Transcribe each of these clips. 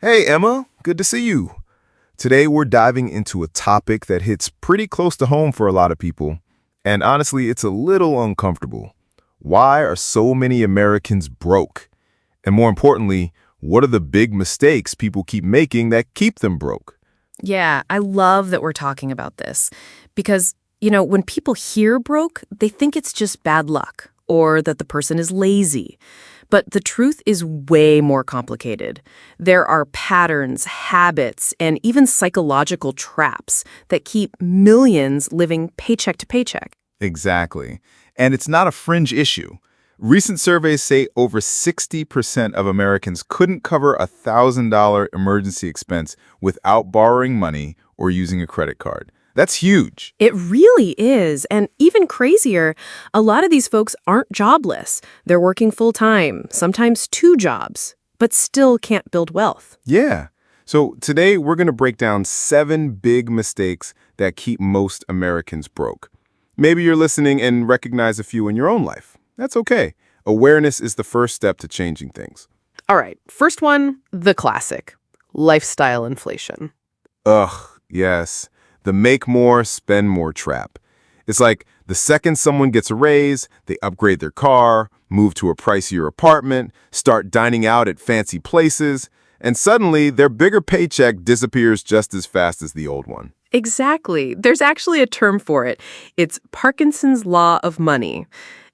Hey, Emma, good to see you. Today, we're diving into a topic that hits pretty close to home for a lot of people, and honestly, it's a little uncomfortable. Why are so many Americans broke? And more importantly, what are the big mistakes people keep making that keep them broke? Yeah, I love that we're talking about this because, when people hear broke, they think it's just bad luck or that the person is lazy. But the truth is way more complicated. There are patterns, habits, and even psychological traps that keep millions living paycheck to paycheck. Exactly. And it's not a fringe issue. Recent surveys say over 60% of Americans couldn't cover a $1,000 emergency expense without borrowing money or using a credit card. That's huge. It really is. And even crazier, a lot of these folks aren't jobless. They're working full time, sometimes two jobs, but still can't build wealth. Yeah. So today, we're going to break down 7 big mistakes that keep most Americans broke. Maybe you're listening and recognize a few in your own life. That's okay. Awareness is the first step to changing things. All right, first one, the classic, lifestyle inflation. Ugh, yes. The make more, spend more trap. It's like the second someone gets a raise, they upgrade their car, move to a pricier apartment, start dining out at fancy places, and suddenly their bigger paycheck disappears just as fast as the old one. Exactly. There's actually a term for it. It's Parkinson's law of money.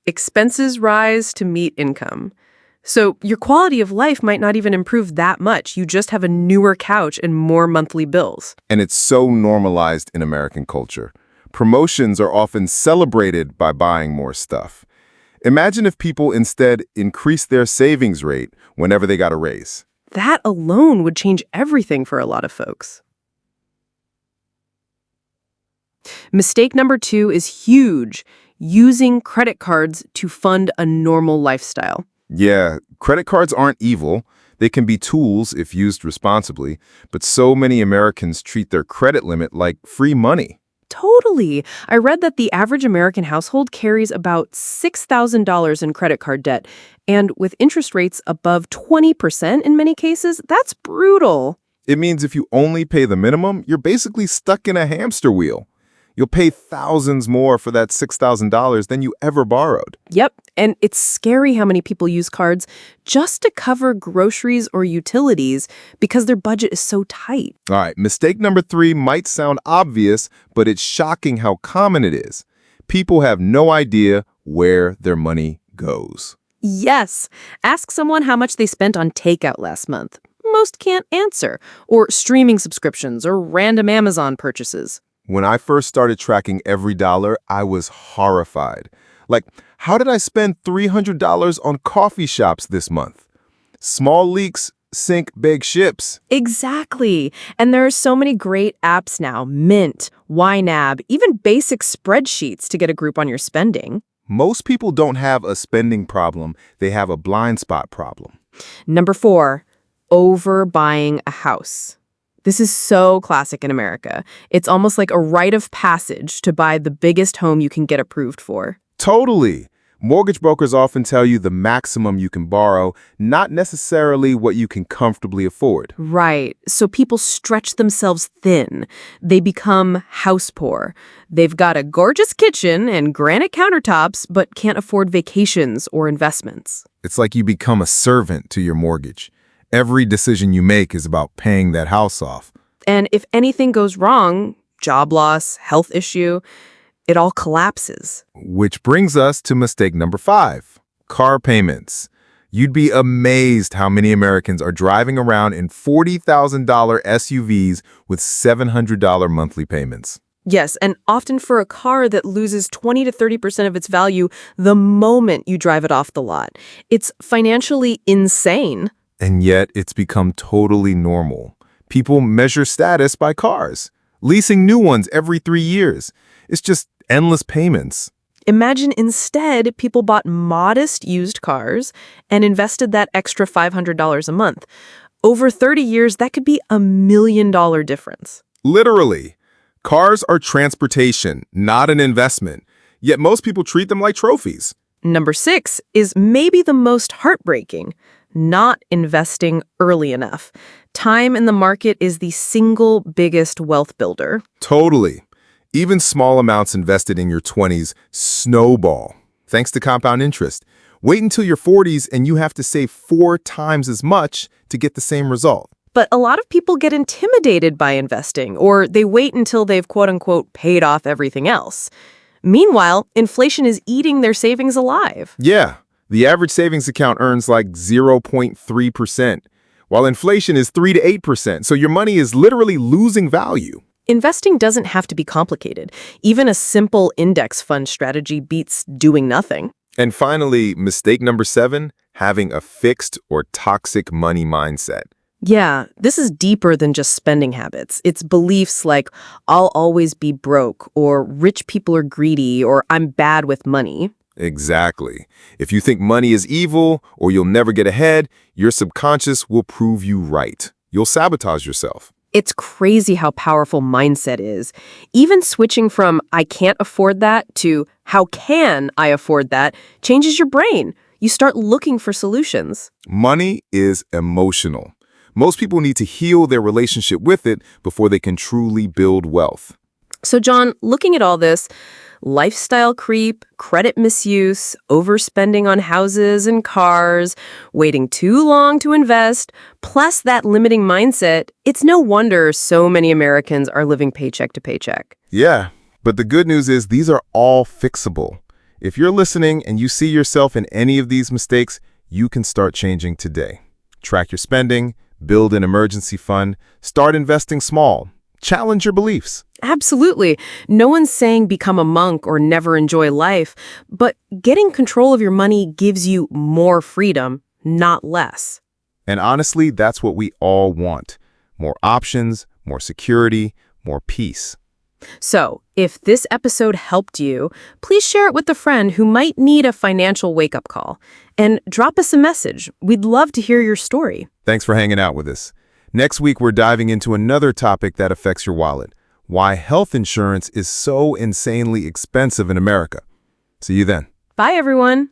Expenses rise to meet income. So your quality of life might not even improve that much. You just have a newer couch and more monthly bills. And it's so normalized in American culture. Promotions are often celebrated by buying more stuff. Imagine if people instead increased their savings rate whenever they got a raise. That alone would change everything for a lot of folks. Mistake number 2 is huge, using credit cards to fund a normal lifestyle. Yeah, credit cards aren't evil. They can be tools if used responsibly, but so many Americans treat their credit limit like free money. Totally. I read that the average American household carries about $6,000 in credit card debt, and with interest rates above 20% in many cases, that's brutal. It means if you only pay the minimum, you're basically stuck in a hamster wheel. You'll pay thousands more for that $6,000 than you ever borrowed. Yep, and it's scary how many people use cards just to cover groceries or utilities because their budget is so tight. All right, mistake number 3 might sound obvious, but it's shocking how common it is. People have no idea where their money goes. Yes, ask someone how much they spent on takeout last month. Most can't answer, or streaming subscriptions or random Amazon purchases. When I first started tracking every dollar, I was horrified. Like, how did I spend $300 on coffee shops this month? Small leaks sink big ships. Exactly. And there are so many great apps now, Mint, YNAB, even basic spreadsheets to get a group on your spending. Most people don't have a spending problem. They have a blind spot problem. Number 4, overbuying a house. This is so classic in America. It's almost like a rite of passage to buy the biggest home you can get approved for. Totally. Mortgage brokers often tell you the maximum you can borrow, not necessarily what you can comfortably afford. Right. So people stretch themselves thin. They become house poor. They've got a gorgeous kitchen and granite countertops, but can't afford vacations or investments. It's like you become a servant to your mortgage. Every decision you make is about paying that house off. And if anything goes wrong, job loss, health issue, it all collapses. Which brings us to mistake number 5, car payments. You'd be amazed how many Americans are driving around in $40,000 SUVs with $700 monthly payments. Yes, and often for a car that loses 20 to 30% of its value the moment you drive it off the lot. It's financially insane. And yet it's become totally normal. People measure status by cars, leasing new ones every 3 years. It's just endless payments. Imagine instead people bought modest used cars and invested that extra $500 a month. Over 30 years, that could be $1 million difference. Literally. Cars are transportation, not an investment. Yet most people treat them like trophies. Number 6 is maybe the most heartbreaking. not investing early enough. Time in the market is the single biggest wealth builder. Totally. Even small amounts invested in your 20s snowball, thanks to compound interest. Wait until your 40s and you have to save 4 times as much to get the same result. But a lot of people get intimidated by investing, or they wait until they've quote-unquote paid off everything else. Meanwhile, inflation is eating their savings alive. Yeah, the average savings account earns like 0.3%, while inflation is 3 to 8%, so your money is literally losing value. Investing doesn't have to be complicated. Even a simple index fund strategy beats doing nothing. And finally, mistake number 7, having a fixed or toxic money mindset. Yeah, this is deeper than just spending habits. It's beliefs like, I'll always be broke, or rich people are greedy, or I'm bad with money. Exactly. If you think money is evil or you'll never get ahead, your subconscious will prove you right. You'll sabotage yourself. It's crazy how powerful mindset is. Even switching from I can't afford that to how can I afford that changes your brain. You start looking for solutions. Money is emotional. Most people need to heal their relationship with it before they can truly build wealth. So, John, looking at all this, lifestyle creep, credit misuse, overspending on houses and cars, waiting too long to invest, plus that limiting mindset, it's no wonder so many Americans are living paycheck to paycheck. Yeah, but the good news is these are all fixable. If you're listening and you see yourself in any of these mistakes, you can start changing today. Track your spending, build an emergency fund, start investing small. Challenge your beliefs. Absolutely. No one's saying become a monk or never enjoy life, but getting control of your money gives you more freedom, not less. And honestly, that's what we all want. More options, more security, more peace. So, if this episode helped you, please share it with a friend who might need a financial wake-up call. And drop us a message. We'd love to hear your story. Thanks for hanging out with us. Next week, we're diving into another topic that affects your wallet: why health insurance is so insanely expensive in America. See you then. Bye, everyone.